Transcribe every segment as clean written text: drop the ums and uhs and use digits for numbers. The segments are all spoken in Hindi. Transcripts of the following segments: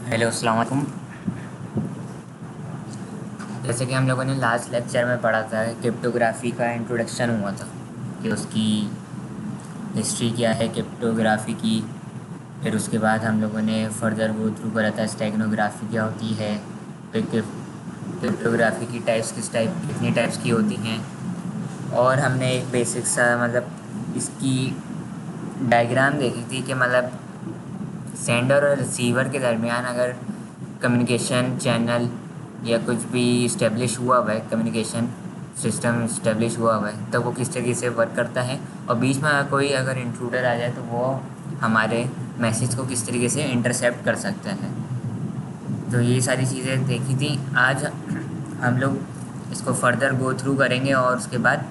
हेलो अस्सलाम वालेकुम। जैसे कि हम लोगों ने लास्ट लेक्चर में पढ़ा था, क्रिप्टोग्राफी का इंट्रोडक्शन हुआ था कि उसकी हिस्ट्री क्या है क्रिप्टोग्राफी की। फिर उसके बाद हम लोगों ने फर्दर गो थ्रू करा था स्टेगनोग्राफी क्या होती है। फिर क्रिप्टोग्राफी की टाइप्स कितनी टाइप्स की होती हैं। और हमने एक बेसिक सा मतलब इसकी डायग्राम देखी थी कि मतलब सेंडर और रिसीवर के दरमियान अगर कम्युनिकेशन चैनल या कुछ भी इस्टेब्लिश हुआ हुआ है, कम्युनिकेशन सिस्टम इस्टेब्लिश हुआ हुआ है, तो वो किस तरीके से वर्क करता है। और बीच में कोई अगर इंट्रूडर आ जाए तो वो हमारे मैसेज को किस तरीके से इंटरसेप्ट कर सकता है। तो ये सारी चीज़ें देखी थी। आज हम लोग इसको फर्दर गो थ्रू करेंगे और उसके बाद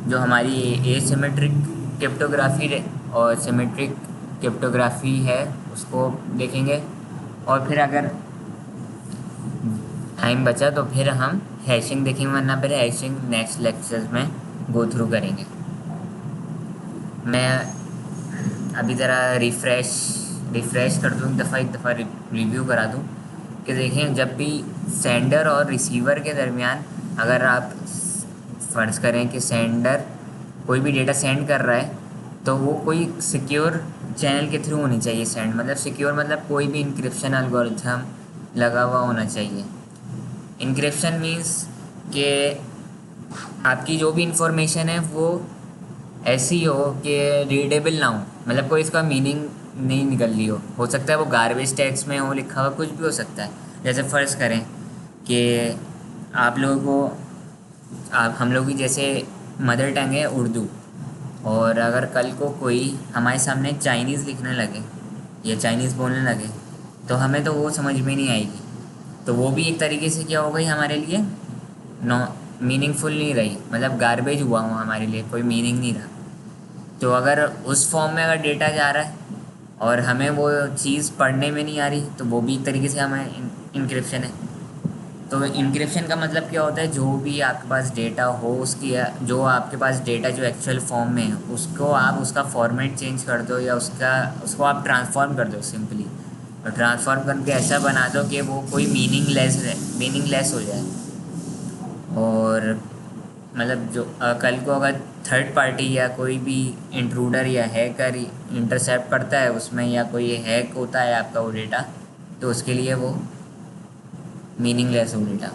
जो हमारी एसिमेट्रिक क्रिप्टोग्राफी और सिमेट्रिक क्रिप्टोग्राफी है उसको देखेंगे। और फिर अगर टाइम बचा तो फिर हम हैशिंग देखेंगे, वरना फिर हैशिंग नेक्स्ट लेक्चर्स में गो थ्रू करेंगे। मैं अभी ज़रा रिफ़्रेश कर दूँ, एक दफ़ा रिव्यू करा दूँ कि देखें जब भी सेंडर और रिसीवर के दरमियान अगर आप फ़र्ज़ करें कि सेंडर कोई भी डेटा सेंड कर रहा है तो वो कोई सिक्योर चैनल के थ्रू होनी चाहिए। सेंड मतलब सिक्योर मतलब कोई भी इंक्रिप्शन एल्गोरिथम लगा हुआ होना चाहिए। इंक्रिप्शन मीन्स कि आपकी जो भी इंफॉर्मेशन है वो ऐसी हो कि रीडेबल ना हो, मतलब कोई इसका मीनिंग नहीं निकल रही हो सकता है वो गार्बेज टेक्स्ट में हो लिखा हुआ, कुछ भी हो सकता है। जैसे फ़र्ज़ करें कि आप लोगों को आप हम लोग की जैसे मदर टंग है उर्दू, और अगर कल को कोई हमारे सामने चाइनीज़ लिखने लगे या चाइनीज़ बोलने लगे तो हमें तो वो समझ में नहीं आएगी। तो वो भी एक तरीके से क्या हो गई हमारे लिए, नो मीनिंगफुल नहीं रही, मतलब गार्बेज हुआ वो हमारे लिए, कोई मीनिंग नहीं रहा। तो अगर उस फॉर्म में अगर डेटा जा रहा है और हमें वो चीज़ पढ़ने में नहीं आ रही तो वो भी एक तरीके से हमें इंक्रिप्शन है। तो इंक्रिप्शन का मतलब क्या होता है, जो भी आपके पास डेटा हो उसकी जो आपके पास डेटा जो एक्चुअल फॉर्म में है उसको आप उसका फॉर्मेट चेंज कर दो या उसको आप ट्रांसफॉर्म कर दो सिंपली। और ट्रांसफॉर्म करके ऐसा बना दो कि वो कोई मीनिंगलेस हो जाए। और मतलब जो कल को अगर थर्ड पार्टी या कोई भी इंट्रूडर या हैकर इंटरसेप्ट करता है उसमें, या कोई हैक होता है आपका वो डेटा, तो उसके लिए वो मीनिंगलेस हो डेटा।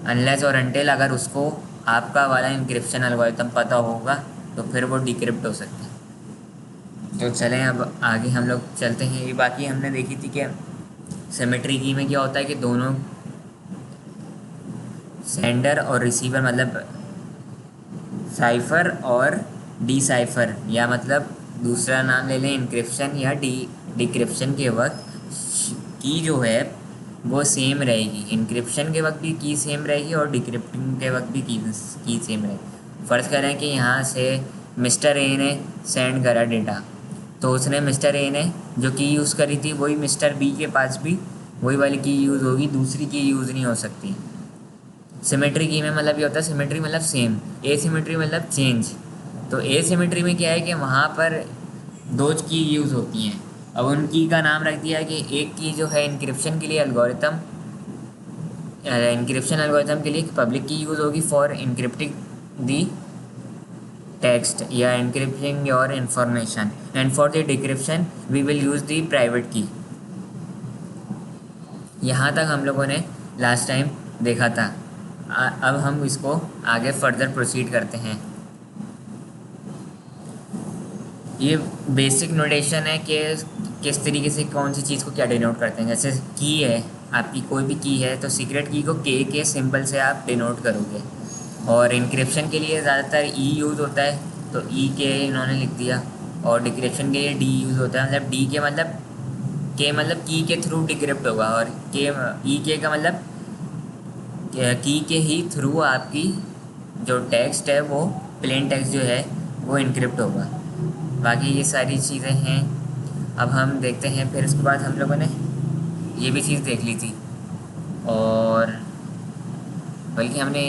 अनलेस और अनटिल अगर उसको आपका वाला इंक्रिप्शन एल्गोरिथम पता होगा तो फिर वो डिक्रिप्ट हो सकता है। तो चलें अब आगे हम लोग चलते हैं। ये बाकी हमने देखी थी कि सिमेट्री की में क्या होता है कि दोनों सेंडर और रिसीवर मतलब साइफ़र और डिसाइफ़र, या मतलब दूसरा नाम ले लें इंक्रिप्शन या डिक्रिप्शन के वक्त की जो है वो सेम रहेगी। इंक्रिप्शन के वक्त भी की सेम रहेगी और डिक्रिप्टिंग के वक्त भी की सेम रहेगी। फ़र्ज़ करें कि यहाँ से मिस्टर ए ने सेंड करा डेटा, तो उसने मिस्टर ए ने जो की यूज़ करी थी वही मिस्टर बी के पास भी वही वाली की यूज़ होगी, दूसरी की यूज़ नहीं हो सकती। सिमेट्री की में मतलब ये होता है, सिमेट्री मतलब सेम, ए सिमेट्री मतलब चेंज। तो ए सिमेट्री में क्या है कि वहाँ पर दो की यूज़ होती हैं। अब उन की का नाम रख दिया है कि एक की जो है इंक्रिप्शन एल्गोरिथम के लिए पब्लिक की यूज़ होगी फॉर इंक्रिप्टिंग दी टेक्स्ट या encrypting your information, and for the decryption we will use the private key. यहाँ तक हम लोगों ने लास्ट टाइम देखा था। अब हम इसको आगे फर्दर प्रोसीड करते हैं। ये बेसिक नोटेशन है कि किस तरीके से कौन सी चीज़ को क्या डिनोट करते हैं। जैसे की है, आपकी कोई भी की है तो सीक्रेट की को के सिंबल से आप डिनोट करोगे। और इंक्रिप्शन के लिए ज़्यादातर ई यूज़ होता है, तो ई के इन्होंने लिख दिया। और डिक्रिप्शन के लिए डी यूज़ होता है, मतलब डी के मतलब की के थ्रू डिक्रिप्ट होगा, और के ई के का मतलब की के ही थ्रू आपकी जो टेक्स्ट है वो प्लेन टेक्स्ट जो है वो इनक्रिप्ट होगा। बाकी ये सारी चीज़ें हैं। अब हम देखते हैं, फिर उसके बाद हम लोगों ने ये भी चीज़ देख ली थी, और बल्कि हमने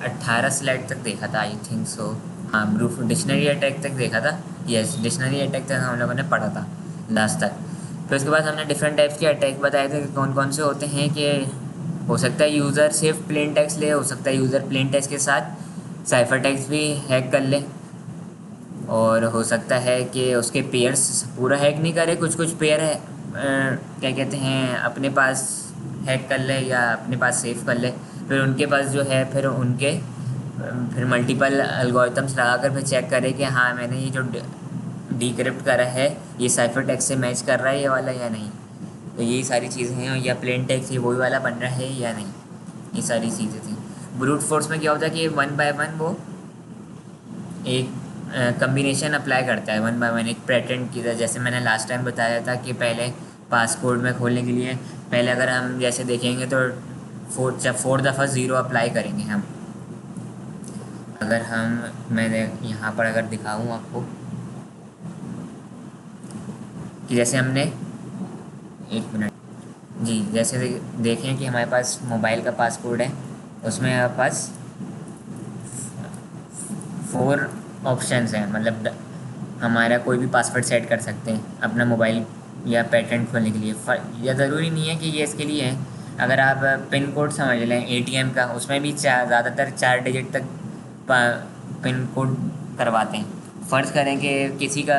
18 स्लाइड तक देखा था, आई थिंक सो। हाँ, ब्रूफ डिक्शनरी अटैक तक देखा था। यस, डिक्शनरी अटैक तक हम लोगों ने पढ़ा था लास्ट तक। फिर उसके बाद हमने डिफरेंट टाइप्स के अटैक बताए थे कि कौन कौन से होते हैं। कि हो सकता है यूज़र सिर्फ प्लेन टेक्स्ट ले, हो सकता है यूज़र प्लेन टेक्स्ट के साथ साइफर टेक्स्ट भी हैक कर ले, और हो सकता है कि उसके पेयर्स पूरा हैक नहीं करे, कुछ कुछ पेयर है क्या कहते हैं अपने पास हैक कर ले या अपने पास सेव कर ले। फिर उनके पास जो है फिर उनके फिर मल्टीपल एल्गोरिथम्स लगा कर फिर चेक करे कि हाँ मैंने ये जो डिक्रिप्ट करा है ये साइफर टेक्स्ट से मैच कर रहा है ये वाला या नहीं। तो यही सारी चीज़ें हैं, या प्लेन टेक्स्ट ये वही वाला बन रहा है या नहीं, ये सारी चीज़ें थी। ब्रूट फोर्स में क्या होता है कि वन बाय वन वो एक कम्बिनेशन अप्लाई करता है, वन बाय वन एक पैटर्न की तरह। जैसे मैंने लास्ट टाइम बताया था कि पहले पासकोड में खोलने के लिए पहले अगर हम जैसे देखेंगे तो फोर दफ़ा ज़ीरो अप्लाई करेंगे हम। अगर हम मैंने यहाँ पर अगर दिखाऊँ आपको कि जैसे हमने एक मिनट जी, जैसे देखें कि हमारे पास मोबाइल का पासकोड है, उसमें हमारे पास 4 ऑप्शंस हैं। मतलब हमारा कोई भी पासवर्ड सेट कर सकते हैं अपना मोबाइल या पेटेंट खोलने के लिए। या ज़रूरी नहीं है कि ये इसके लिए है। अगर आप पिन कोड समझ लें एटीएम का, उसमें भी ज़्यादातर 4 डिजिट तक पिन कोड करवाते हैं। फ़र्ज़ करें कि किसी का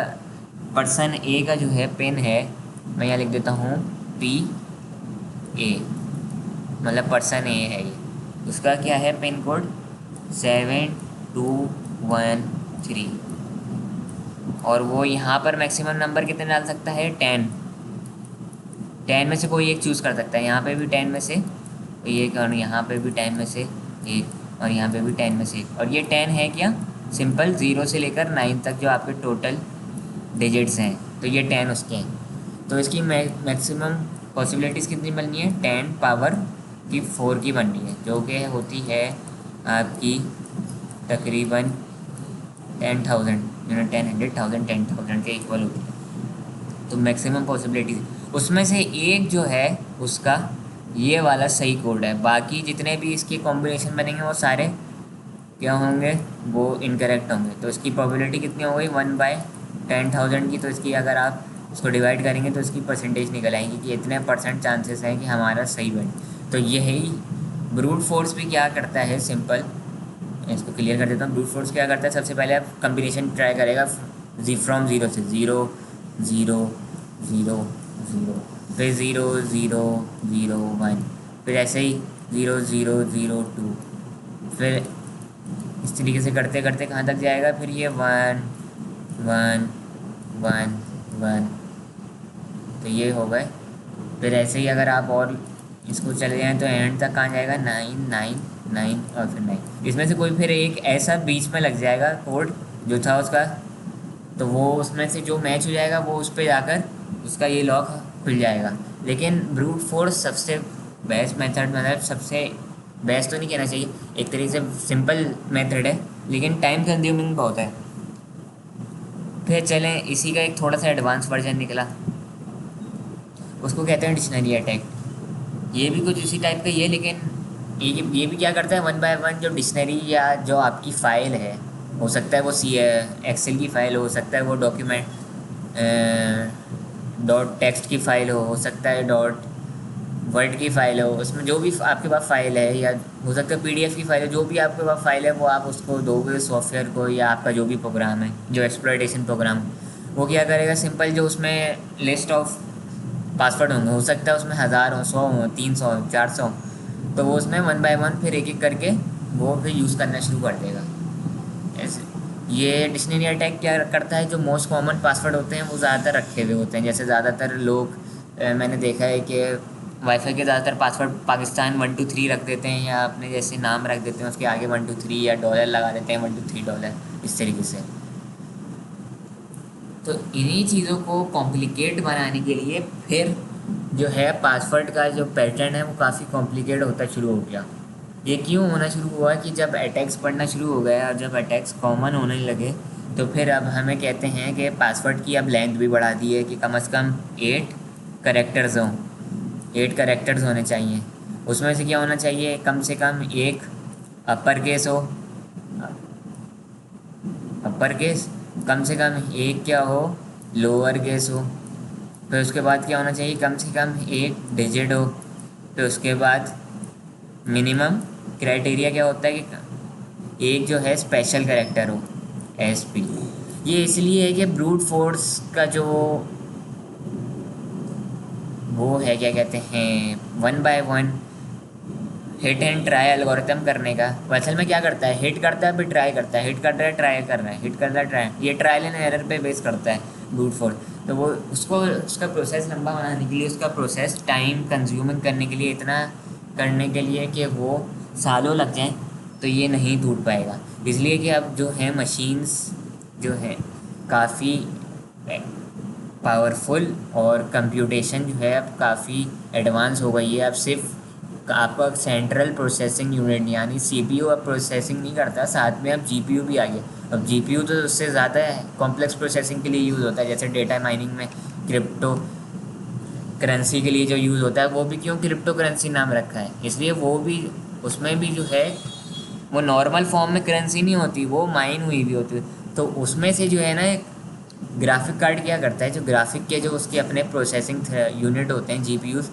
पर्सन ए का जो है पिन है, मैं यहाँ लिख देता हूँ PA, मतलब पर्सन ए है ये, उसका क्या है पिन कोड 7213, और वो यहाँ पर मैक्सिमम नंबर कितने डाल सकता है 10 में से कोई एक चूज़ कर सकता है। यहाँ पे भी 10 में से एक, और यहाँ पे भी 10 में से एक, और यहाँ पे भी 10 में से एक। और ये 10 है क्या, सिंपल 0 से लेकर 9 तक जो आपके टोटल डिजिट्स हैं, तो ये 10 उसके हैं। तो इसकी मैक्सिमम पॉसिबिलिटीज़ कितनी बननी है, 10 पावर की 4 की बननी है, जो कि होती है आपकी तकरीबन 10,000, 10,000 के इक्वल होती है। तो मैक्सिमम पॉसिबिलिटी उसमें से एक जो है उसका ये वाला सही कोड है, बाकी जितने भी इसके कॉम्बिनेशन बनेंगे वो सारे क्या होंगे, वो इनकरेक्ट होंगे। तो इसकी प्रोबेबिलिटी कितनी हो गई 1/10,000 की। तो इसकी अगर आप इसको डिवाइड करेंगे तो इसकी परसेंटेज निकल आएंगी कि इतने % चांसेस हैं कि हमारा सही बने। तो यही ब्रूट फोर्स भी क्या करता है, सिंपल इसको क्लियर कर देता हूँ। ब्रूट फोर्स क्या करता है, सबसे पहले आप कम्बिनेशन ट्राई करेगा फ्रॉम ज़ीरो से, 0 0 0 0, फिर 0 0 0 1, फिर ऐसे ही 0 0 0 2, फिर इस तरीके से करते करते कहाँ तक जाएगा, फिर ये 1 1 1 1, तो ये हो गए। फिर ऐसे ही अगर आप और इसको चले जाएँ तो एंड तक कहाँ जाएगा, 9 9 9 और फिर 9। इसमें से कोई फिर एक ऐसा बीच में लग जाएगा कोड जो था उसका, तो वो उसमें से जो मैच हो जाएगा वो उस पर जाकर उसका ये लॉक खुल जाएगा। लेकिन ब्रूट फोर्स सबसे बेस्ट मेथड, मतलब सबसे बेस्ट तो नहीं कहना चाहिए, एक तरीके से सिंपल मेथड है, लेकिन टाइम कंज्यूमिंग बहुत है। फिर चलें इसी का एक थोड़ा सा एडवांस वर्जन निकला, उसको कहते हैं डिक्शनरी अटैक। ये भी कुछ उसी टाइप का ही है, लेकिन ये भी क्या करता है, वन बाय वन जो डिक्शनरी या जो आपकी फ़ाइल है, हो सकता है वो एक्सेल की फ़ाइल हो सकता है वो डॉक्यूमेंट डॉट टेक्स्ट की फ़ाइल हो सकता है डॉट वर्ड की फ़ाइल हो, उसमें जो भी आपके पास फ़ाइल है, या हो सकता है PDF की फ़ाइल है, जो भी आपके पास फ़ाइल है वो आप उसको दोगे सॉफ्टवेयर को, या आपका जो भी प्रोग्राम है जो एक्सप्लॉयटेशन प्रोग्राम, वो क्या करेगा, सिंपल जो उसमें लिस्ट ऑफ पासवर्ड होंगे, हो सकता है उसमें 1000 हो, 100 हो, 300 हो, 400, तो वो उसमें वन बाय वन फिर एक एक करके वो फिर यूज़ करना शुरू कर देगा। ऐसे ये डिक्शनरी अटैक क्या करता है, जो मोस्ट कॉमन पासवर्ड होते हैं वो ज़्यादातर रखे हुए होते हैं। जैसे ज़्यादातर लोग मैंने देखा है कि वाईफाई के ज़्यादातर पासवर्ड पाकिस्तान 123 रख देते हैं, या अपने जैसे नाम रख देते हैं, उसके आगे 123 या डॉलर लगा देते हैं, $123 इस तरीके से। तो इन्हीं चीज़ों को कॉम्प्लिकेट बनाने के लिए फिर जो है पासवर्ड का जो पैटर्न है वो काफ़ी कॉम्प्लिकेट होता शुरू हो गया। ये क्यों होना शुरू हुआ कि जब अटैक्स पढ़ना शुरू हो गया और जब अटैक्स कॉमन होने लगे, तो फिर अब हमें कहते हैं कि पासवर्ड की अब लेंथ भी बढ़ा दी है कि कम से कम 8 करेक्टर्स हों, 8 करेक्टर्स होने चाहिए। उसमें से क्या होना चाहिए, कम से कम एक अपर केस हो, अपर केस, कम से कम एक क्या हो, लोअर केस हो, फिर उसके बाद क्या होना चाहिए, कम से कम एक डिजिट हो। फिर उसके बाद मिनिमम क्राइटेरिया क्या होता है कि एक जो है स्पेशल करेक्टर हो, SP। ये इसलिए है कि ब्रूट फोर्स का जो वो है, क्या कहते हैं, 1 by 1 hit and try algorithm करने का, वो असल में क्या करता है, हिट करता है फिर ट्राई करता है, हिट कर रहा है ट्राई कर रहा है, हिट कर रहा है ट्राई, ये ट्रायल एंड एरर पे बेस करता है ब्रूट फोर्स। तो वो उसको उसका प्रोसेस लंबा बनाने के लिए, उसका प्रोसेस टाइम कंज्यूमिंग करने के लिए, इतना करने के लिए कि वो सालों लग जाएं, तो ये नहीं टूट पाएगा। इसलिए कि अब जो है मशीन्स जो है काफ़ी पावरफुल, और कंप्यूटेशन जो है अब काफ़ी एडवांस हो गई है। अब सिर्फ आपका सेंट्रल प्रोसेसिंग यूनिट यानी CPU अब प्रोसेसिंग नहीं करता, साथ में अब GPU भी आ गया। अब GPU तो उससे ज़्यादा कॉम्प्लेक्स प्रोसेसिंग के लिए यूज़ होता है, जैसे डेटा माइनिंग में क्रिप्टो करेंसी के लिए जो यूज़ होता है, वो भी क्यों क्रिप्टो करेंसी नाम रखा है, इसलिए वो भी उसमें भी जो है वो नॉर्मल फॉर्म में करेंसी नहीं होती, वो माइन हुई भी होती है। तो उसमें से जो है ना, एक ग्राफिक कार्ड क्या करता है, जो ग्राफिक के जो उसके अपने प्रोसेसिंग यूनिट होते हैं GPUs,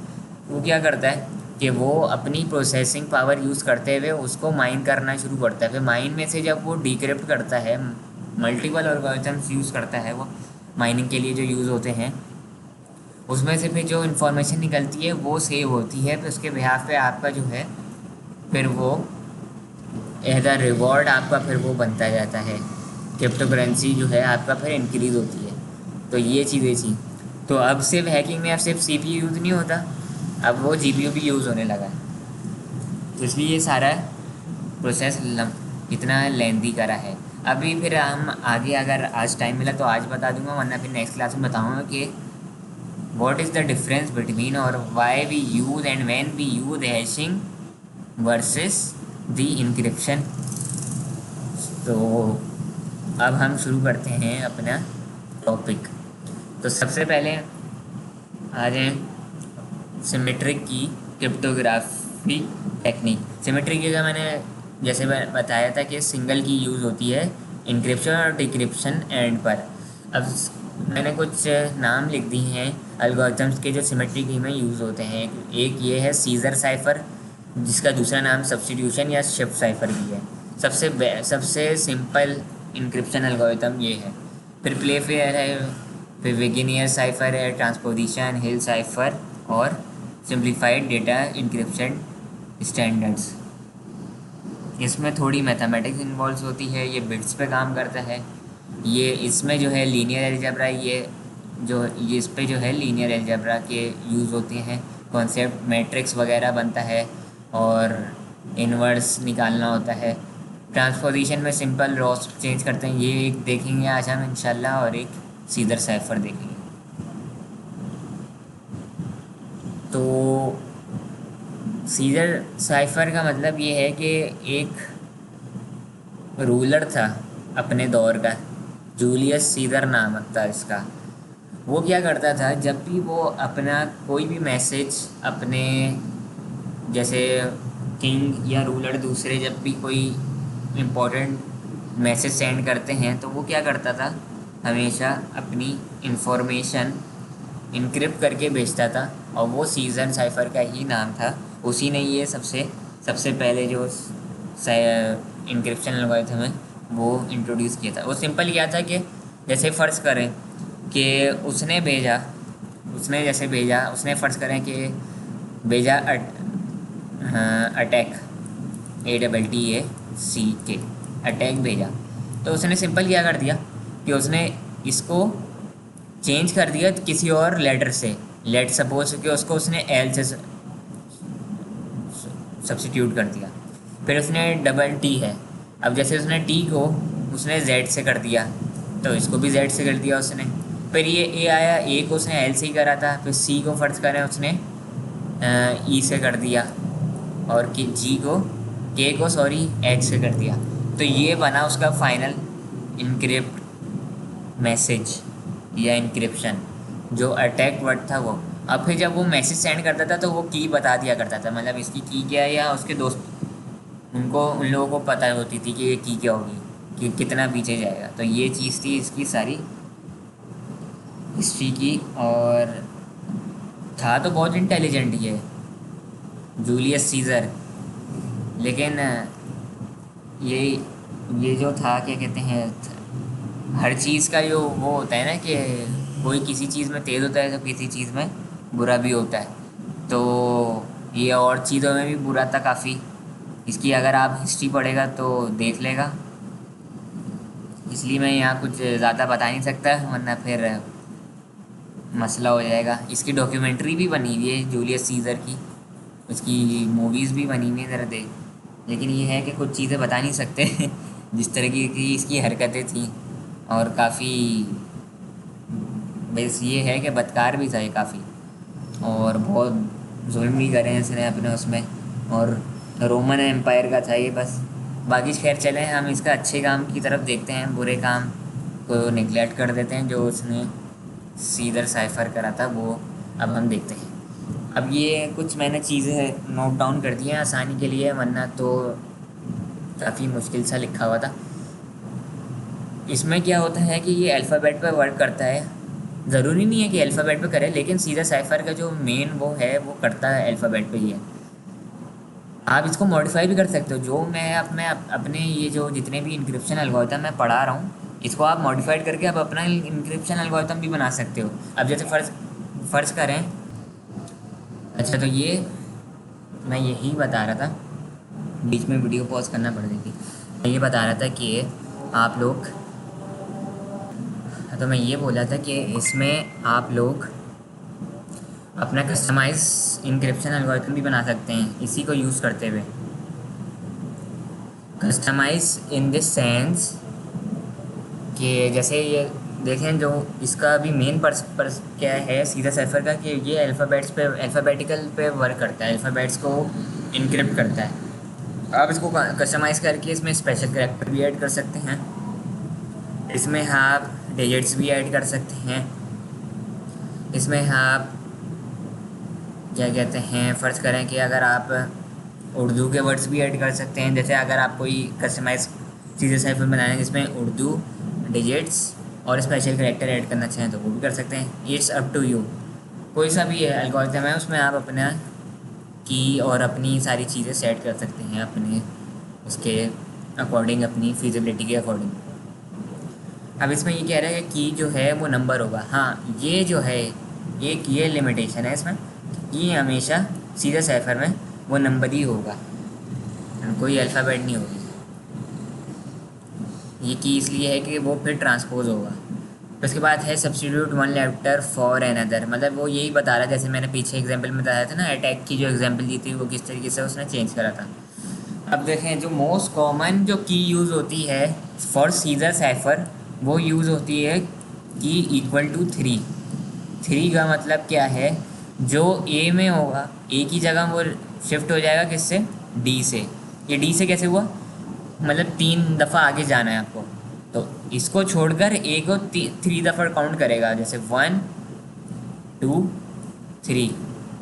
वो क्या करता है कि वो अपनी प्रोसेसिंग पावर यूज़ करते हुए उसको माइन करना शुरू करता है। फिर माइन में से जब वो डिक्रिप्ट करता है, मल्टीपल एल्गोरिथम्स यूज़ करता है वो माइनिंग के लिए जो यूज़ होते हैं, उसमें से फिर जो इन्फॉर्मेशन निकलती है वो सेव होती है। फिर उसके बिहाफ पे आपका जो है फिर वो एज अ रिवॉर्ड आपका फिर वो बनता जाता है, क्रिप्टो करेंसी जो है आपका फिर इंक्रीज़ होती है। तो ये चीज़ें थी। तो अब सिर्फ हैकिंग में अब सिर्फ CPU यूज़ नहीं होता, अब वो GPU भी यूज़ होने लगा है। तो इसलिए ये सारा प्रोसेस इतना लेंदी करा है। अभी फिर हम आगे अगर आज टाइम मिला तो आज बता दूंगा, वरना फिर नेक्स्ट क्लास में बताऊंगा कि what is the difference between और why we use and when we use hashing versus the encryption. तो अब हम शुरू करते हैं अपना टॉपिक। तो सबसे पहले आ जाएं सिमेट्रिक की क्रिप्टोग्राफी टेक्निक। सिमेट्रिक की का मैंने जैसे मैं बताया था कि सिंगल की यूज़ होती है इंक्रिप्शन और डिक्रिप्शन एंड पर। अब मैंने कुछ नाम लिख दिए हैं एल्गोरिथम्स के जो सिमेट्रिक की में यूज़ होते हैं। एक ये है सीजर साइफ़र, जिसका दूसरा नाम सब्स्टिट्यूशन या शिफ्ट साइफ़र भी है। सबसे सिंपल इंक्रिप्शन एल्गोरिथम ये है। फिर प्ले फेयर है, फिर विगिनियर साइफ़र है, ट्रांसपोजिशन, हिल साइफ़र और सिंप्लीफाइड डेटा इंक्रिप्शन स्टैंडर्ड्स। इसमें थोड़ी मैथमेटिक्स इन्वॉल्व होती है, ये बिट्स पे काम करता है। ये इसमें जो है लीनियर अलजेब्रा, ये इस पे जो है लीनियर अलजेब्रा के यूज़ होते हैं, कॉन्सेप्ट मैट्रिक्स वगैरह बनता है और इन्वर्स निकालना होता है। ट्रांसपोजिशन में सिंपल रॉस चेंज करते हैं, ये एक देखेंगे आज हम इंशाल्लाह, और एक सीजर साइफ़र देखेंगे। तो सीजर साइफ़र का मतलब ये है कि एक रूलर था अपने दौर का, जूलियस सीजर नाम था इसका। वो क्या करता था, जब भी वो अपना कोई भी मैसेज अपने जैसे किंग या रूलर दूसरे जब भी कोई इम्पोर्टेंट मैसेज सेंड करते हैं, तो वो क्या करता था, हमेशा अपनी इंफॉर्मेशन इनक्रिप्ट करके भेजता था, और वो सीजर साइफ़र का ही नाम था। उसी ने ये सबसे सबसे पहले जो इंक्रिप्शन एल्गोरिथम है वो इंट्रोड्यूस किया था। वो सिंपल क्या था कि जैसे फ़र्ज़ करें कि उसने फ़र्ज़ करें कि भेजा अटैक, ATTACK अटैक भेजा। तो उसने सिंपल क्या कर दिया कि उसने इसको चेंज कर दिया किसी और लेटर से। लेट सपोज कि उसको उसने एल से सब्स्टिट्यूट कर दिया। फिर उसने डबल टी है, अब जैसे उसने टी को उसने जेड से कर दिया, तो इसको भी जेड से कर दिया उसने। फिर ये ए आया, ए को उसने एल से ही करा था, फिर सी को फ़र्ज़ करें उसने ई से कर दिया, और के को एच से कर दिया। तो ये बना उसका फाइनल इनक्रिप्ट मैसेज या इनक्रिप्शन, जो अटैक वर्ड था वो। अब फिर जब वो मैसेज सेंड करता था तो वो की बता दिया करता था, मतलब इसकी की क्या है, या उसके दोस्त उन लोगों को पता होती थी कि ये की क्या होगी, कि कितना पीछे जाएगा। तो ये चीज़ थी इसकी सारी हिस्ट्री की। और था तो बहुत इंटेलिजेंट ये जूलियस सीज़र, लेकिन ये ये जो था क्या कहते हैं, हर चीज़ का जो वो होता है ना कि कोई किसी चीज़ में तेज़ होता है तो किसी चीज़ में बुरा भी होता है। तो ये और चीज़ों में भी बुरा था काफ़ी। इसकी अगर आप हिस्ट्री पढ़ेगा तो देख लेगा, इसलिए मैं यहाँ कुछ ज़्यादा बता नहीं सकता वरना फिर मसला हो जाएगा। इसकी डॉक्यूमेंट्री भी बनी हुई है जूलियस सीज़र की, उसकी मूवीज़ भी बनी हुई हैं ज़रा देख। लेकिन ये है कि कुछ चीज़ें बता नहीं सकते जिस तरह की इसकी हरकतें थी, और काफ़ी बस ये है कि बदकार भी था ये काफ़ी, और बहुत जुल्म भी करे हैं इसने अपने उसमें, और रोमन एम्पायर का था ये बस। बाकी खैर चलें हम इसका अच्छे काम की तरफ देखते हैं, बुरे काम को निगलेक्ट कर देते हैं जो उसने सीदर साइफर करा था वो अब हम देखते हैं। अब ये कुछ मैंने चीज़ें नोट डाउन कर दी हैं आसानी के लिए, वरना तो काफ़ी मुश्किल सा लिखा हुआ था। इसमें क्या होता है कि ये अल्फ़ाबेट पे वर्क करता है, ज़रूरी नहीं है कि अल्फ़ाबेट पे करे, लेकिन सीधा साइफर का जो मेन वो है वो करता है अल्फ़ाबेट पे ही है। आप इसको मॉडिफाई भी कर सकते हो, जो मैं अपने ये जो जितने भी इंक्रिप्शन एल्गोरिथम मैं पढ़ा रहा हूँ, इसको आप मॉडिफाइड करके आप अपना इंक्रिप्शन एल्गोरिथम भी बना सकते हो। अब जैसे फ़र्ज़ करें, अच्छा तो ये मैं यही बता रहा था, बीच में वीडियो पॉज करना पड़ रही थी। मैं ये बता रहा था कि आप लोग, तो मैं ये बोला था कि इसमें आप लोग अपना कस्टमाइज इंक्रिप्शन एल्गोरिथम भी बना सकते हैं इसी को यूज़ करते हुए। कस्टमाइज इन दिस सेंस कि जैसे ये देखें, जो इसका भी मेन पर्स क्या है सीधा साइफर का, कि ये अल्फ़ाबेट्स पे अल्फ़ाबेटिकल पे वर्क करता है, अल्फ़ाबेट्स को इनक्रिप्ट करता है। आप इसको कस्टमाइज़ करके इसमें स्पेशल कैरेक्टर भी ऐड कर सकते हैं, इसमें आप डिजिट्स भी ऐड कर सकते हैं, इसमें आप क्या कहते हैं, फ़र्ज़ करें कि अगर आप उर्दू के वर्ड्स भी ऐड कर सकते हैं। जैसे अगर आप कोई कस्टमाइज़ चीज़ें साइफर बनाना है जिसमें उर्दू डिजिट्स और स्पेशल कैरेक्टर ऐड करना चाहें तो वो भी कर सकते हैं। इट्स अप टू यू, कोई सा भी एल्गोरिथम है उसमें आप अपना की और अपनी सारी चीज़ें सेट कर सकते हैं अपने उसके अकॉर्डिंग, अपनी फिजिबिलिटी के अकॉर्डिंग। अब इसमें ये कह रहा है कि की जो है वो नंबर होगा। हाँ, ये जो है एक ये लिमिटेशन है इसमें, ये हमेशा सीधे साइफर में वो नंबर ही होगा, कोई अल्फ़ाबेट नहीं होगी। ये की इसलिए है कि वो फिर ट्रांसपोज होगा। तो उसके बाद है substitute one letter for another, मतलब वो यही बता रहा है, जैसे मैंने पीछे एग्जांपल में बताया था ना, अटैक की जो एग्जांपल दी थी वो किस तरीके से उसने चेंज करा था। अब देखें, जो मोस्ट कॉमन जो की यूज़ होती है फॉर सीजर साइफर, वो यूज़ होती है की इक्वल टू 3। 3 का मतलब क्या है, जो ए में होगा ए की जगह वो शिफ्ट हो जाएगा किससे, डी से। ये डी से कैसे हुआ, मतलब 3 दफ़ा आगे जाना है आपको, तो इसको छोड़कर ए को 3 दफ़ा काउंट करेगा, जैसे 1 2 3।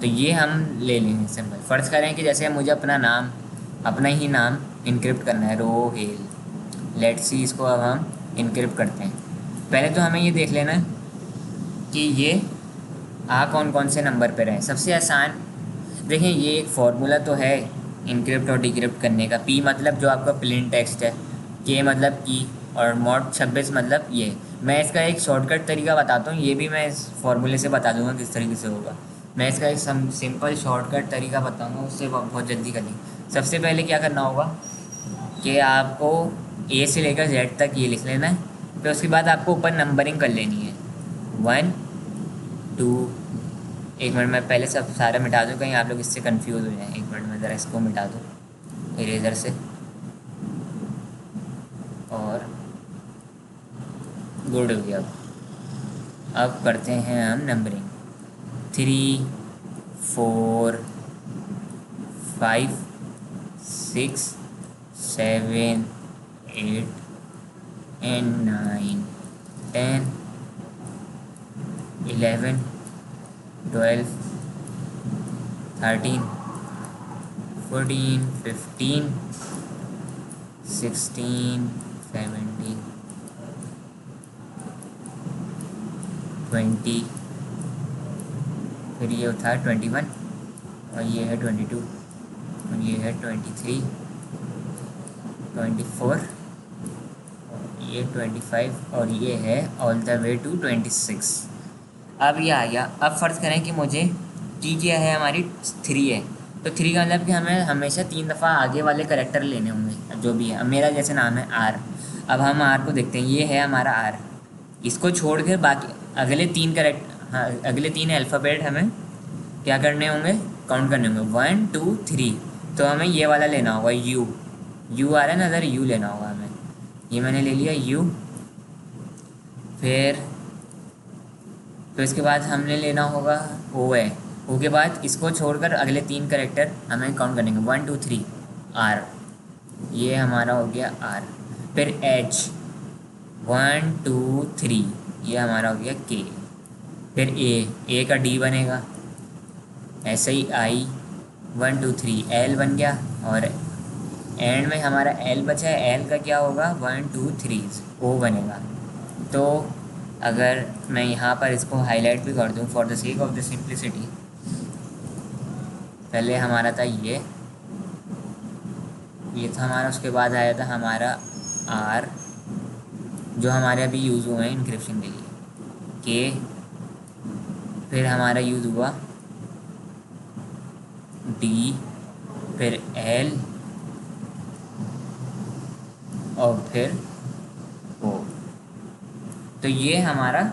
तो ये हम ले लेंगे सिंपल। फ़र्ज़ करें कि जैसे मुझे अपना ही नाम इनक्रिप्ट करना है, रोहेल। लेट्स सी, इसको अब हम इनक्रिप्ट करते हैं। पहले तो हमें ये देख लेना है कि ये कौन कौन से नंबर पर है। सबसे आसान देखें, ये एक फार्मूला तो है इनक्रिप्ट और डिक्रिप्ट करने का। पी मतलब जो आपका प्लेन टेक्स्ट है, के मतलब की, और मॉड 26 मतलब ये। मैं इसका एक शॉर्टकट तरीका बताता हूँ, ये भी मैं इस फार्मूले से बता दूंगा किस तरीके से होगा। मैं इसका एक सिंपल शॉर्टकट तरीका बताऊँगा, उससे बहुत जल्दी करेंगे। सबसे पहले क्या करना होगा कि आपको ए से लेकर जेड तक ये लिख लेना है, फिर उसके बाद आपको ऊपर नंबरिंग कर लेनी है 1 2। एक मिनट, मैं पहले सब सारा मिटा दूँ, कहीं आप लोग इससे कंफ्यूज हो जाएं। एक मिनट में ज़रा इसको मिटा दूँ इरेज़र से, और गुड हो गया। अब करते हैं हम नंबरिंग 3 4 5 6 7 8 and 9 10 11 12 13 14 15 16 17 20 फिर ये था 21, और ये है 22, और ये है 23, 24, ये 25, और ये है ऑल द वे टू 26। अब ये आ गया। अब फ़र्ज़ करें कि मुझे टी क्या है, हमारी 3 है, तो 3 का मतलब कि हमें हमेशा 3 दफ़ा आगे वाले करेक्टर लेने होंगे जो भी है। अब मेरा जैसे नाम है आर, अब हम आर को देखते हैं, ये है हमारा आर। इसको छोड़ कर बाकी अगले 3 करेक्ट, हाँ, अगले 3 अल्फ़ाबेट हमें क्या करने होंगे, काउंट करने होंगे, 1 2 3। तो हमें ये वाला लेना होगा, यू। यू आ रहा है ना, अगर यू लेना होगा हमें, ये मैंने ले लिया यू। फिर इसके बाद हमने लेना होगा ओ है। ओ के बाद इसको छोड़कर अगले 3 करेक्टर हमें काउंट करने होंगे, 1 2 3, आर, ये हमारा हो गया आर। फिर एच, 1 2 3, ये हमारा हो गया के। फिर ए का डी बनेगा, ऐसे ही आई, 1 2 3, एल बन गया, और एंड में हमारा एल बचा है, एल का क्या होगा, 1 2 3, ओ बनेगा। तो अगर मैं यहाँ पर इसको हाईलाइट भी कर दूँ for the sake of the simplicity, पहले हमारा था ये था हमारा, उसके बाद आया था हमारा आर, जो हमारे अभी यूज़ हुए हैं इंक्रिप्शन के लिए, के। फिर हमारा यूज़ हुआ डी, फिर एल, और फिर ओ। तो ये हमारा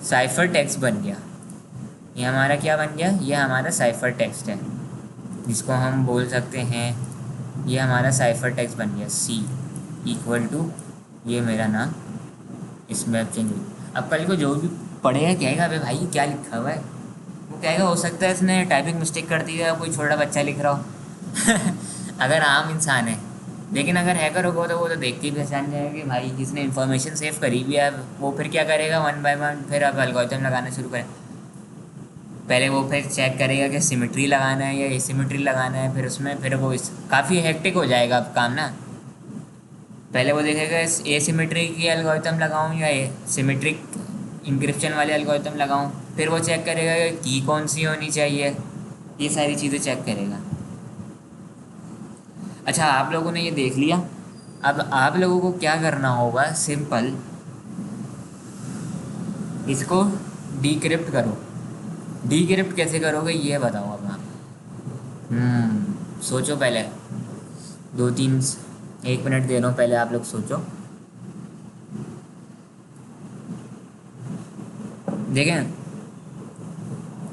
साइफर टेक्स्ट बन गया। ये हमारा क्या बन गया, ये हमारा साइफर टेक्स्ट है, जिसको हम बोल सकते हैं, ये हमारा साइफर टेक्स्ट बन गया, सी इक्वल टू, ये मेरा नाम, इसमें अब चेंज हुई। अब कल को जो भी पढ़ेगा कहेगा अबे भाई क्या लिखा हुआ है, वो कहेगा हो सकता है इसने टाइपिंग मिस्टेक कर दी है, कोई छोटा बच्चा लिख रहा हो अगर आम इंसान है। लेकिन अगर हैकर होगा तो वो तो देख के ही पहचान जाएगा कि भाई जिसने इन्फॉर्मेशन सेव करी भी है, वो फिर क्या करेगा, 1 बाय 1 फिर अब एल्गोरिथम लगाना शुरू करें। पहले वो फिर चेक करेगा कि सिमेट्री लगाना है या एसिमेट्री लगाना है, फिर उसमें फिर वो काफ़ी हेक्टिक हो जाएगा अब काम ना। पहले वो देखेगा एसिमेट्रिक की एल्गोरिथम लगाऊं या सिमेट्रिक इंक्रिप्शन वाले एल्गोरिथम लगाऊं, फिर वो चेक करेगा कि की कौन सी होनी चाहिए, ये सारी चीज़ें चेक करेगा। अच्छा, आप लोगों ने ये देख लिया। अब आप लोगों को क्या करना होगा, सिंपल इसको डीक्रिप्ट करो। डीक्रिप्ट कैसे करोगे ये बताओ अब आप। सोचो पहले, 2 3 1 मिनट दे रहा हूँ, पहले आप लोग सोचो। देखें,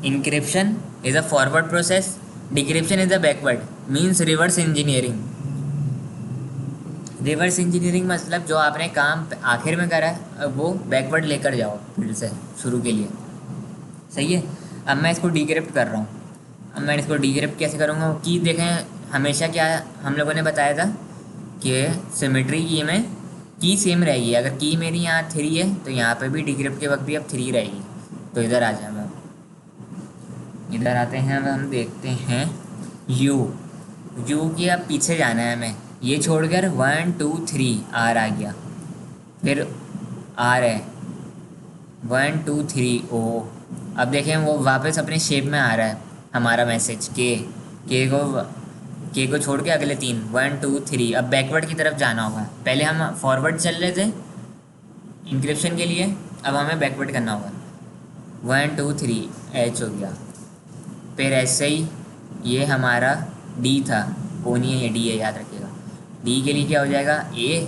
encryption is a forward process, decryption is a backward, means reverse engineering. Reverse engineering मतलब जो आपने काम आखिर में करा है अब वो बैकवर्ड लेकर जाओ फिर से शुरू के लिए। सही है। अब मैं इसको डीक्रिप्ट कर रहा हूँ। अब मैं इसको डीक्रिप्ट कैसे करूँगा, की देखें हमेशा क्या हम लोगों ने बताया था कि सिमेट्री की में की सेम रहेगी। अगर की मेरी यहाँ 3 है तो यहाँ पे भी डीक्रिप्ट के वक्त भी अब 3 रहेगी। तो इधर आ जाए, हम इधर आते हैं। अब हम देखते हैं यू की, अब पीछे जाना है हमें, ये छोड़कर 1 2 3 आर आ गया, फिर आर है 1 2 3 ओ। अब देखें वो वापस अपने शेप में आ रहा है हमारा मैसेज, के को छोड़ के अगले 3 1 2 3। अब बैकवर्ड की तरफ जाना होगा, पहले हम फॉरवर्ड चल रहे थे इंक्रिप्शन के लिए, अब हमें बैकवर्ड करना होगा। 1 2 3 एच हो गया, फिर ऐसे ही ये हमारा डी था, ओ नहीं है ये डी है, याद रखिएगा। डी के लिए क्या हो जाएगा ए,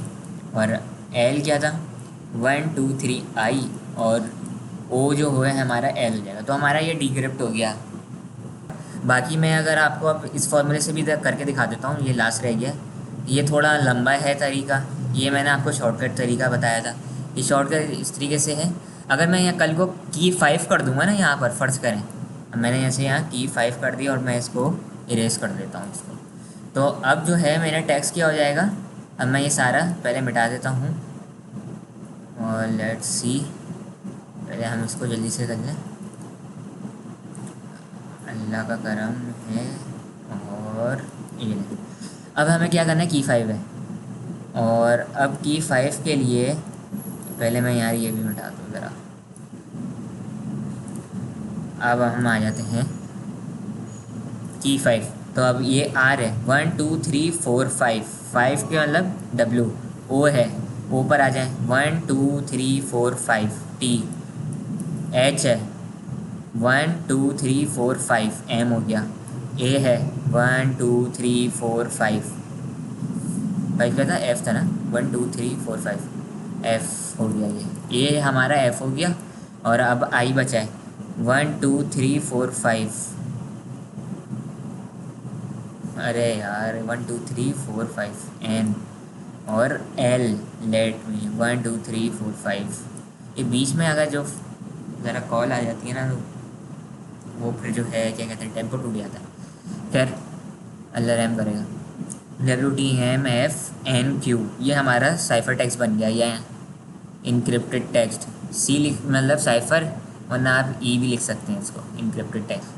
और एल क्या था 1 2 3 आई, और ओ जो हुआ है हमारा एल हो जाएगा। तो हमारा ये डीक्रिप्ट हो गया। बाकी मैं अगर आपको अब इस फॉर्मूले से भी करके दिखा देता हूँ, ये लास्ट रह गया। ये थोड़ा लंबा है तरीका, ये मैंने आपको शॉर्टकट तरीका बताया था। ये शॉर्टकट इस तरीके से है, अगर मैं यहाँ कल को की 5 कर दूँगा ना, यहाँ पर फ़र्ज़ करें अब मैंने ऐसे यहाँ की 5 कर दी और मैं इसको इरेज कर देता हूँ इसको, तो अब जो है मेरा टेक्स्ट क्या हो जाएगा। अब मैं ये सारा पहले मिटा देता हूँ, और लेट्स सी, पहले हम इसको जल्दी से कर लें, अल्लाह का करम है। और ये अब हमें क्या करना है, की 5 है, और अब की 5 के लिए पहले मैं यार ये भी मिटा दूँ ज़रा, अब हम आ जाते हैं की 5। तो अब ये आर है, 1 2 3 4 5, 5 के मतलब डब्ल्यू। ओ है, ओ पर आ जाए, 1 2 3 4 5 टी। एच है, 1 2 3 4 5 एम हो गया। ए है 1 2 3 4 5, 5 क्या था, एफ था ना, 1 2 3 4 5, एफ हो गया ये हमारा एफ हो गया। और अब आई बचा है, 1 2 3 4 5। अरे यार 1 2 3 4 5 एन। और एल, लेट मी 1 2 3 4 5। ये बीच में अगर जो ज़रा कॉल आ जाती है ना, तो वो फिर जो है क्या कहते हैं, टेम्पो टूट जाता है। खैर, अल्लाह रहम करेगा। WTMFNQ, ये हमारा साइफर टेक्स्ट बन गया, ये इनक्रिप्टेड टेक्स्ट। सी लिख मतलब साइफर, वरना आप ई भी लिख सकते हैं इसको, इनक्रिप्टेड टेक्स्ट।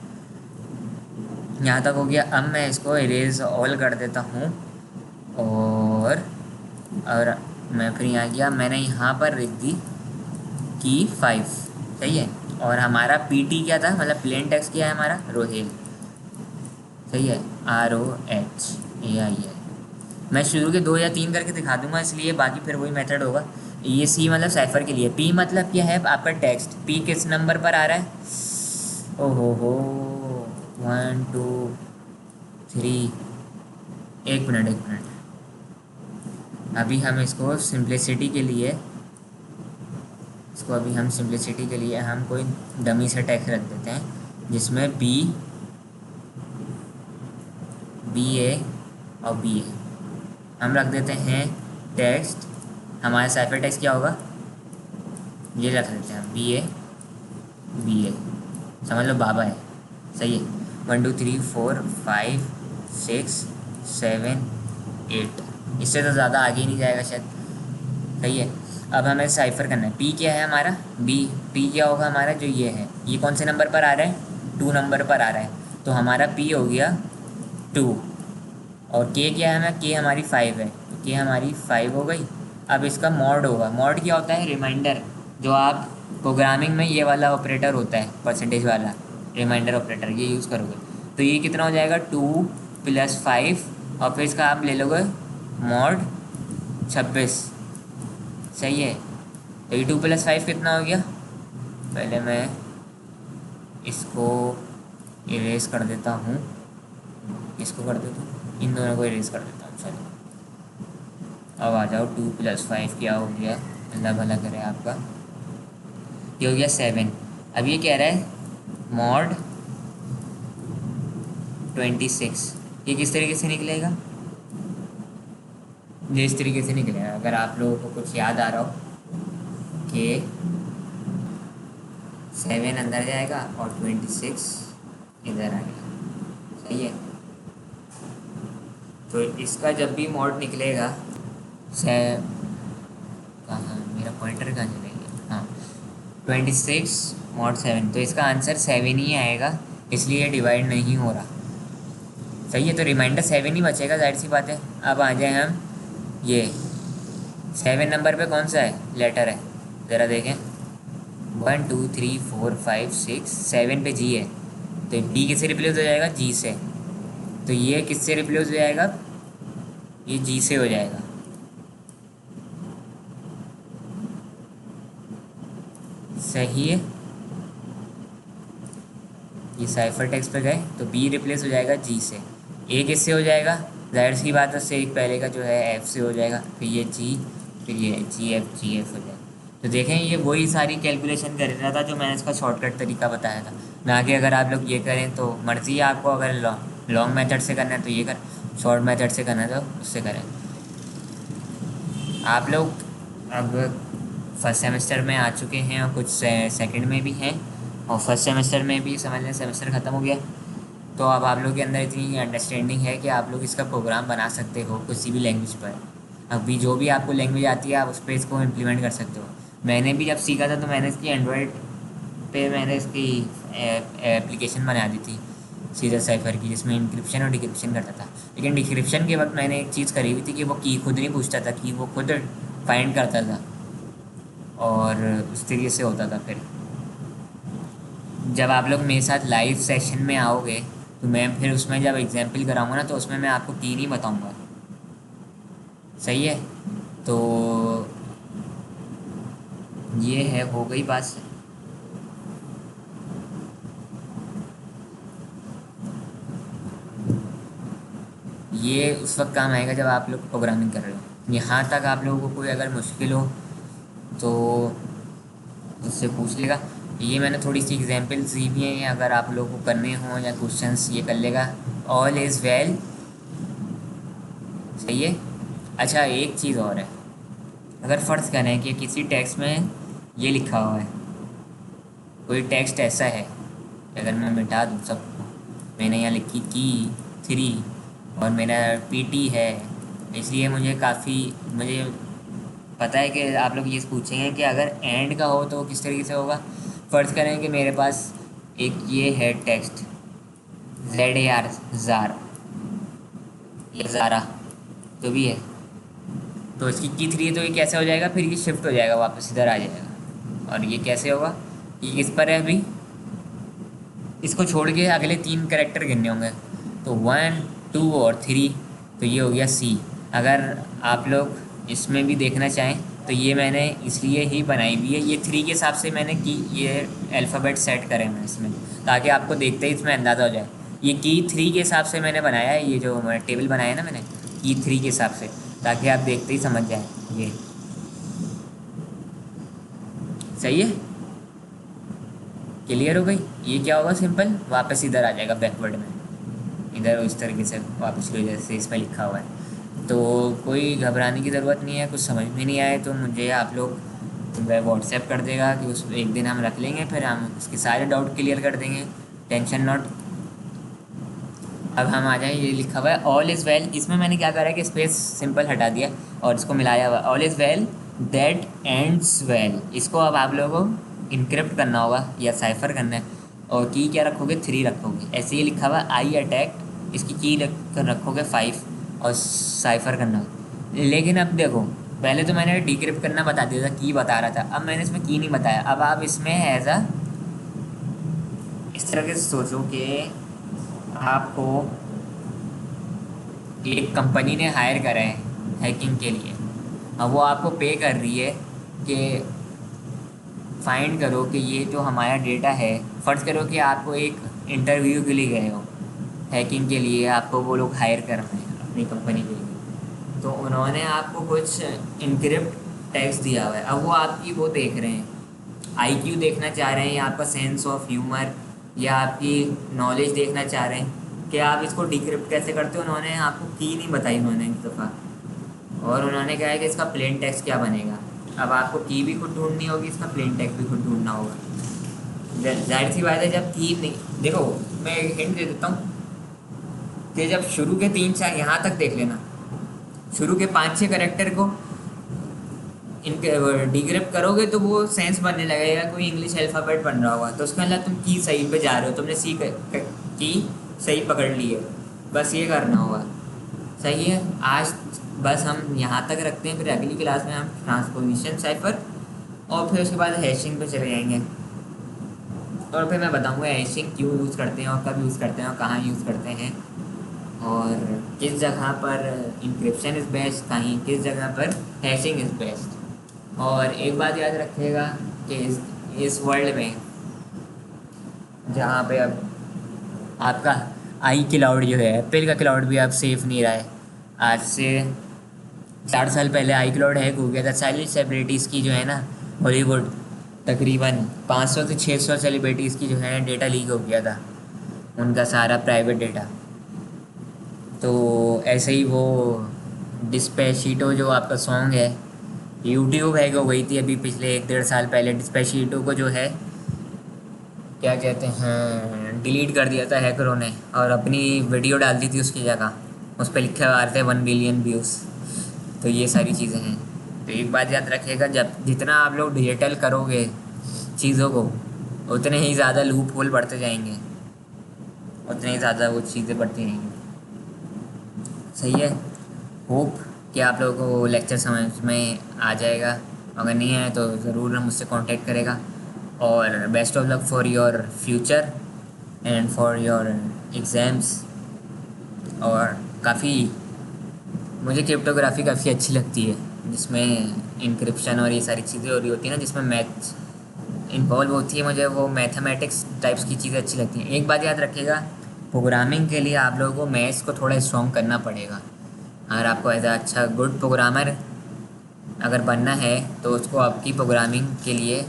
यहाँ तक हो गया। अब मैं इसको इरेज ऑल कर देता हूँ। और मैं फिर यहाँ गया, मैंने यहाँ पर लिख दी की 5, सही है। और हमारा PT क्या था, मतलब प्लेन टेक्स्ट क्या है हमारा, रोहेल, सही है, ROHAI है। मैं शुरू के 2 या 3 करके दिखा दूंगा, इसलिए बाकी फिर वही मेथड होगा। ये सी मतलब साइफर के लिए, P मतलब क्या है आपका टेक्स्ट, P किस नंबर पर आ रहा है। ओहो 1 2 3। एक मिनट, अभी हम इसको सिंप्लिसिटी के लिए, हम कोई डमी से टेक्स्ट रख देते हैं, जिसमें BA और BA हम रख देते हैं। टेक्स्ट, हमारा साइफर टेक्स्ट क्या होगा, ये रख देते हैं BA, समझ लो बाबा है, सही है। 1 2 3 4 5 6 7 8, इससे तो ज़्यादा आगे ही नहीं जाएगा शायद, सही है। अब हमें साइफर करना है। P क्या है हमारा, P क्या होगा हमारा, जो ये है, ये कौन से नंबर पर आ रहा है, 2 नंबर पर आ रहा है, तो हमारा P हो गया 2। और K क्या है, हमें K हमारी 5 है, तो K हमारी 5 हो गई। अब इसका मॉड होगा, मॉड क्या होता है, रिमाइंडर। जो आप प्रोग्रामिंग में ये वाला ऑपरेटर होता है, परसेंटेज वाला रिमाइंडर ऑपरेटर, ये यूज़ करोगे तो ये कितना हो जाएगा, 2 + 5, और फिर इसका आप ले लोगे मॉड 26, सही है। तो ये 2 + 5 कितना हो गया, पहले मैं इसको इरेज कर देता हूँ, इसको कर देता हूँ, इन दोनों को इरेज कर देता हूँ, चलो। अब आ जाओ, 2 + 5 क्या हो गया, अल्लाह भला करे आपका, ये हो गया 7। अब ये कह रहा है मॉड 26, ये किस तरीके से निकलेगा, ये इस तरीके से निकलेगा। अगर आप लोगों को कुछ याद आ रहा हो कि 7 अंदर जाएगा और 26 इधर आ गया, सही है। तो इसका जब भी मॉड निकलेगा, से कहाँ मेरा पॉइंटर कहाँ चले गया, हाँ 26 मॉड 7, तो इसका आंसर 7 ही आएगा, इसलिए डिवाइड नहीं हो रहा, सही है। तो रिमाइंडर 7 ही बचेगा, जाहिर सी बात है। अब आ जाए हम, ये 7 नंबर पे कौन सा है, लेटर है, ज़रा देखें। 1 2 3 4 5 6 7 पे G है, तो D किससे रिप्लेस हो जाएगा, G से। तो ये किससे रिप्लेस हो जाएगा, ये G से हो जाएगा, सही है। ये साइफर टेक्स्ट पे गए तो B रिप्लेस हो जाएगा G से। A किससे हो जाएगा, जाहिर सी बात है, उससे एक पहले का जो है F से हो जाएगा, फिर ये G, फिर ये GF हो जाएगा। तो देखें, ये वही सारी कैलकुलेशन कर रहा था जो मैंने इसका शॉर्टकट तरीका बताया था, ना कि अगर आप लोग ये करें तो मर्ज़ी है आपको, अगर लॉन्ग मेथड से करना है तो ये कर, शॉर्ट मेथड से करना है तो उससे करें। आप लोग अब फर्स्ट सेमेस्टर में आ चुके हैं और कुछ सेकंड में भी हैं, और फर्स्ट सेमेस्टर में भी समझ लें सेमेस्टर ख़त्म हो गया, तो अब आप लोग के अंदर इतनी अंडरस्टैंडिंग है कि आप लोग इसका प्रोग्राम बना सकते हो किसी भी लैंग्वेज पर। अभी जो भी आपको लैंग्वेज आती है आप उस पर इसको इम्प्लीमेंट कर सकते हो। मैंने भी जब सीखा था तो मैंने इसकी एंड्रॉयड पे मैंने इसकी एप्लीकेशन बना दी थी सीजर साइफर की, जिसमें इंक्रिप्शन और डिक्रिप्शन करता था। लेकिन डिक्रिप्शन के वक्त मैंने एक चीज़ करी हुई थी कि वो की खुद नहीं पूछता था, कि वो खुद फाइंड करता था, और उस तरीके से होता था। फिर जब आप लोग मेरे साथ लाइव सेशन में आओगे तो मैं फिर उसमें जब एग्जाम्पल कराऊंगा ना, तो उसमें मैं आपको की नहीं बताऊंगा। सही है। तो ये है, हो गई बात। ये उस वक्त काम आएगा जब आप लोग प्रोग्रामिंग कर रहे हो। यहाँ तक आप लोगों को कोई अगर मुश्किल हो तो उससे पूछ लेगा। ये मैंने थोड़ी सी एग्जांपल्स दी भी हैं, अगर आप लोगों को करने हो या क्वेश्चंस ये कर लेगा। All is well. सही है। अच्छा, एक चीज़ और है। अगर फ़र्ज़ करें कि किसी टेक्स्ट में ये लिखा हुआ है, कोई टेक्स्ट ऐसा है कि अगर मैं मिटा दूँ सबको, मैंने यहाँ लिखी की 3 और मेरा पीटी है, इसलिए मुझे पता है कि आप लोग ये पूछेंगे कि अगर एंड का हो तो किस तरीके से होगा। फ़र्ज़ करें कि मेरे पास एक ये है टेक्स्ट ZAR, ज़ार या ज़ारा, जो भी है। तो इसकी की 3 है तो ये कैसे हो जाएगा, फिर ये शिफ्ट हो जाएगा, वापस इधर आ जाएगा। और ये कैसे होगा, ये किस पर है अभी, इसको छोड़ के अगले 3 कैरेक्टर गिनने होंगे। तो 1, 2 और 3। तो ये हो गया सी। अगर आप लोग इसमें भी देखना चाहें तो ये मैंने इसलिए ही बनाई हुई है, ये 3 के हिसाब से मैंने की ये अल्फ़ाबेट सेट करे मैं इसमें, ताकि आपको देखते ही इसमें अंदाज़ा हो जाए। ये की 3 के हिसाब से मैंने बनाया है, ये जो मैं टेबल बनाया है ना मैंने, की 3 के हिसाब से, ताकि आप देखते ही समझ जाएँ। ये सही है। क्लियर हो गई। ये क्या होगा, सिंपल वापस इधर आ जाएगा बैकवर्ड में, इधर इस तरीके से वापस लो जैसे इसमें लिखा हुआ है। तो कोई घबराने की ज़रूरत नहीं है। कुछ समझ में नहीं आए तो मुझे आप लोग वह व्हाट्सएप कर देगा कि उस एक दिन हम रख लेंगे, फिर हम उसके सारे डाउट क्लियर कर देंगे। Tension not. अब हम आ जाएँ, ये लिखा हुआ है ऑल इज़ वेल, इसमें मैंने क्या करा है कि स्पेस सिंपल हटा दिया और इसको मिलाया हुआ, all is well that ends well. इसको अब आप लोगों को इनक्रिप्ट करना होगा या साइफर करना है। और की क्या रखोगे, 3 रखोगे। ऐसे ही लिखा हुआ आई अटैक, इसकी की रखोगे 5 और साइफर करना होगा। लेकिन अब देखो, पहले तो मैंने डिक्रिप्ट करना बता दिया था, की बता रहा था, अब मैंने इसमें की नहीं बताया। अब आप इसमें एज अ इस तरह से सोचो कि आपको एक कंपनी ने हायर करा है हैकिंग के लिए। अब वो आपको पे कर रही है कि फाइंड करो कि ये जो हमारा डेटा है, फ़र्ज़ करो कि आपको एक इंटरव्यू के लिए गए हो हैकिंग के लिए, आपको वो लोग हायर कर रहे हैं अपनी कंपनी के लिए, तो उन्होंने आपको कुछ इनक्रिप्ट टैक्स दिया हुआ है। अब वो आपकी वो देख रहे हैं, आईक्यू देखना चाह रहे हैं, या आपका सेंस ऑफ ह्यूमर, या आपकी नॉलेज देखना चाह रहे हैं कि आप इसको डिक्रिप्ट कैसे करते हो। उन्होंने आपको की नहीं बताई उन्होंने एक दफ़ा, और उन्होंने कहा है कि इसका प्लेन टेक्स्ट क्या बनेगा। अब आपको की भी खुद ढूंढनी होगी, इसका प्लेन टेक्स्ट भी खुद ढूंढना होगा। जाहिर सी बात है, जब की नहीं, देखो मैं एक हिंट दे देता हूँ कि जब शुरू के 3-4 यहाँ तक देख लेना, शुरू के 5-6 करेक्टर को इनके डिक्रिप्ट करोगे तो वो सेंस बनने लगेगा, कोई इंग्लिश अल्फ़ाबेट बन रहा होगा, तो उसका मतलब तुम की सही पे जा रहे हो, तुमने की सही पकड़ ली है। बस ये करना होगा। सही है। आज बस हम यहाँ तक रखते हैं, फिर अगली क्लास में हम ट्रांसपोजिशन साइफर और फिर उसके बाद हैशिंग पे चले जाएंगे, और फिर मैं बताऊँगा हैशिंग क्यों यूज़ करते हैं और कब यूज़ करते हैं और कहाँ यूज़ करते हैं, और किस जगह पर इंक्रिप्शन इज़ बेस्ट, कहीं किस जगह पर हैशिंग इज़ बेस्ट। और एक बात याद रखिएगा कि इस वर्ल्ड में जहाँ पे अब आपका आई क्लाउड जो है, एप्पल का क्लाउड भी अब सेफ़ नहीं रहा है। आज से 4 साल पहले आई क्लाउड हैक हो गया था सारी सेलिब्रिटीज़ की, जो है ना, हॉलीवुड, तकरीबन 500 से 600 सेलिब्रिटीज़ की जो है डेटा लीक हो गया था, उनका सारा प्राइवेट डेटा। तो ऐसे ही वो डिस्पेशीटो जो आपका सॉन्ग है, यूट्यूब हैक हो गई थी अभी पिछले 1-1.5 साल पहले। डिस्पेशीटो को जो है क्या कहते हैं, डिलीट कर दिया था हैकरों ने, और अपनी वीडियो डाल दी थी उसकी जगह, उस पर लिखे हुए थे 1 बिलियन व्यूज़। तो ये सारी चीज़ें हैं। तो एक बात याद रखिएगा, जब जितना आप लोग डिजिटल करोगे चीज़ों को, उतने ही ज़्यादा लूप होल बढ़ते जाएंगे, उतने ही ज़्यादा वो चीज़ें बढ़ती रहेंगी। सही है। होप कि आप लोगों को लेक्चर समझ में आ जाएगा। अगर नहीं आए तो ज़रूर मुझसे कांटेक्ट करेगा। और best of luck for your future and for your exams. और काफ़ी मुझे क्रिप्टोग्राफी काफ़ी अच्छी लगती है, जिसमें इंक्रिप्शन और ये सारी चीज़ें हो रही होती हैं ना, जिसमें मैथ्स इन्वॉल्व होती है। मुझे वो मैथमेटिक्स टाइप्स की चीज़ें अच्छी लगती हैं। एक बात याद रखिएगा, प्रोग्रामिंग के लिए आप लोगों को मैथ्स को थोड़ा स्ट्रॉन्ग करना पड़ेगा। अगर आपको एज अच्छा गुड प्रोग्रामर अगर बनना है तो उसको आपकी प्रोग्रामिंग के लिए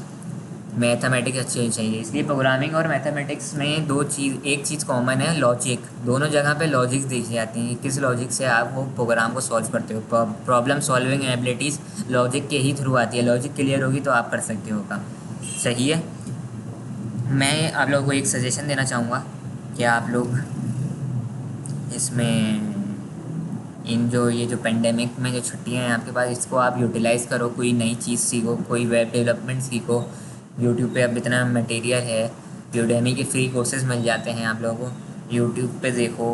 मैथमेटिक्स अच्छी होनी चाहिए। इसलिए प्रोग्रामिंग और मैथमेटिक्स में एक चीज़ कॉमन है, लॉजिक। दोनों जगह पे लॉजिक्स देखी जाती हैं, किस लॉजिक से आप वो प्रोग्राम को सॉल्व करते हो। प्रॉब्लम सॉल्विंग एबिलिटीज़ लॉजिक के ही थ्रू आती है। लॉजिक क्लियर होगी तो आप कर सकते हो काम। सही है। मैं आप लोगों को एक सजेशन देना चाहूँगा कि आप लोग इसमें ये जो पेंडेमिक में जो छुट्टियां हैं आपके पास, इसको आप यूटिलाइज़ करो, कोई नई चीज़ सीखो, कोई वेब डेवलपमेंट सीखो। यूट्यूब पे अब इतना मटेरियल है, यूडेमी के फ्री कोर्सेज मिल जाते हैं आप लोगों को, यूट्यूब पे देखो।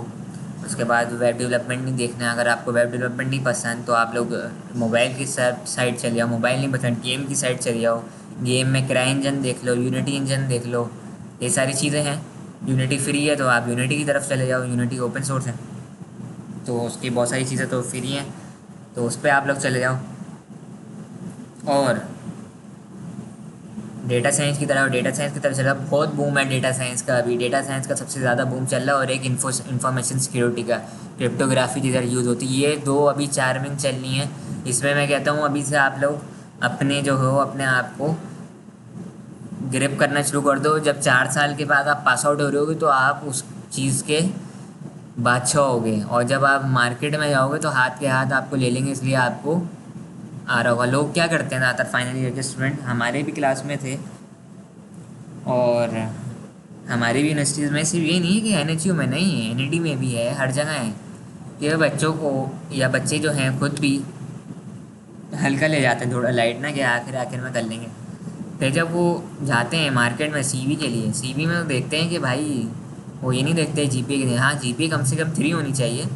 उसके बाद वेब डेवलपमेंट नहीं देखना है, अगर आपको वेब डेवलपमेंट नहीं पसंद तो आप लोग मोबाइल की साइड चले जाओ। मोबाइल नहीं पसंद, गेम की साइड चले जाओ। गेम में क्राई इंजन देख लो, यूनिटी इंजन देख लो, ये सारी चीज़ें हैं। यूनिटी फ्री है तो आप यूनिटी की तरफ चले जाओ, यूनिटी ओपन सोर्स है तो उसकी बहुत सारी चीज़ें तो फ्री हैं, तो उस पर आप लोग चले जाओ। और डेटा साइंस की तरफ चल रहा है, बहुत बूम है डेटा साइंस का। अभी डेटा साइंस का सबसे ज़्यादा बूम चल रहा है। और एक इंफॉर्मेशन सिक्योरिटी का, क्रिप्टोग्राफी जिधर यूज़ होती है, ये दो अभी चार्मिंग चलनी है। इसमें मैं कहता हूँ अभी से आप लोग अपने आप को ग्रिप करना शुरू कर दो। जब 4 साल के बाद आप पास आउट हो रहे होगे तो आप उस चीज़ के बादशाह होगे, और जब आप मार्केट में जाओगे तो हाथ के हाथ आपको ले लेंगे। इसलिए आपको आ रहा होगा। लोग क्या करते हैं ज़्यादातर, फाइनल ईयर के स्टूडेंट हमारे भी क्लास में थे, और हमारी भी यूनिवर्सिटीज़ में सिर्फ ये नहीं है कि NHU में, नहीं NED में भी है, हर जगह है कि बच्चों को या बच्चे जो हैं खुद भी हल्का ले जाते हैं थोड़ा लाइट ना, कि आखिर में कर लेंगे। फिर जब वो जाते हैं मार्केट में CV के लिए, CV में वो देखते हैं कि भाई, वो ये नहीं देखते GPA के लिए। हाँ, GPA कम से कम 3 होनी चाहिए,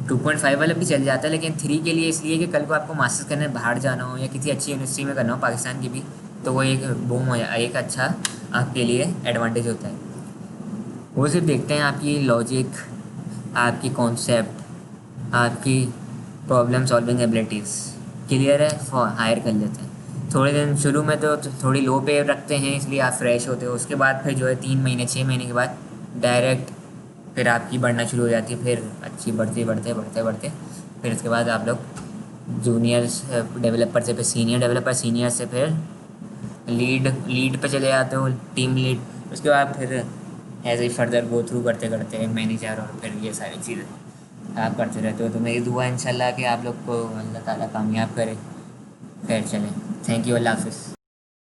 2.5 वाला भी चल जाता है, लेकिन 3 के लिए इसलिए कि कल को आपको मास्टर्स करने बाहर जाना हो या किसी अच्छी यूनिवर्सिटी में करना हो, पाकिस्तान की भी, तो वो एक बूम हो जाए, एक अच्छा आपके लिए एडवांटेज होता है। वो सिर्फ देखते हैं आपकी लॉजिक, आपकी कॉन्सेप्ट, आपकी प्रॉब्लम सॉल्विंग एबिलिटीज़ क्लियर है, हायर कर लेते हैं। थोड़े दिन शुरू में तो थोड़ी लो पे रखते हैं, इसलिए आप फ्रेश होते हो। उसके बाद फिर जो है 3 महीने 6 महीने के बाद डायरेक्ट फिर आपकी बढ़ना शुरू हो जाती है, फिर अच्छी बढ़ते फिर उसके बाद आप लोग जूनियर डेवलपर से फिर सीनियर डेवलपर, सीनियर से फिर लीड पे चले जाते हो, टीम लीड। उसके बाद फिर as a further go through करते करते मैनेजर, और फिर ये सारी चीज़ें आप करते रहते हो। तो मेरी दुआ इंशाल्लाह कि आप लोग को अल्लाह ताला कामयाब करे। खैर चलें, थैंक यू, अल्लाह हाफ़िज़।